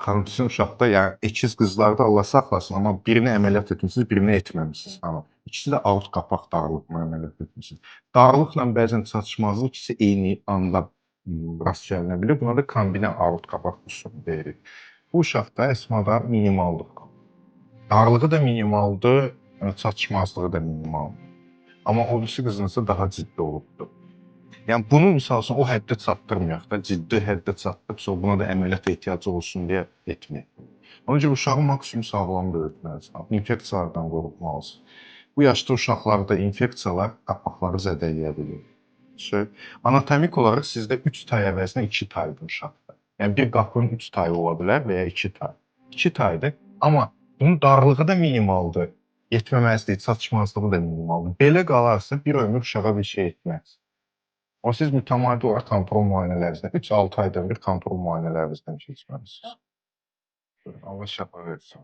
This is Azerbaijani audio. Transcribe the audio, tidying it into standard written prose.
Xanım uşaqda, yəni ikiz qızlarda Allah saxlasın, amma birini əməliyyat etmisiniz, birini etməmisiniz xanım. İkisi də aort qapaq darlıqla əməliyyat etmisiniz. Darlıqla bəzən çatışmazlıq ikisi eyni anda rast gəlinə bilir. Buna da kombinə aort qapaq üsulu deyirik. Bu uşaqda əsmada minimallıq. Darlığı da minimaldır, çatışmazlığı da minimaldır. Amma o birisi qızınızda daha ciddi olubdur. Yəni bunu misal üçün o həddə çatdırmayaq da, ciddi həddə çatdırıbsa, buna da əməliyyata ehtiyacı olsun deyə etməyək. Onun üçün uşağı maksimum sağlam böyütməlisən, infeksiyalardan qorunmalısan. Bu yaşda uşaqlarda infeksiyalar qapaqları zədələyə bilir. Anatomik olaraq sizdə 3 tay əvəzinə 2 taydır uşaqda. Yəni bir qapının 3 tayı ola bilər və ya 2 tay. 2 taydır, amma bunun darlığı da minimaldır, yetməməzliyi, çatışmazlığı da minimaldır. Belə qalarsa bir ömür uşağa bir şey etməz. Amma siz mütəmadi olaraq kontrol müayinələrinizdən 3-6 ayda bir kontrol müayinələrinizdən keçməlisiniz. Allah şəfa versin.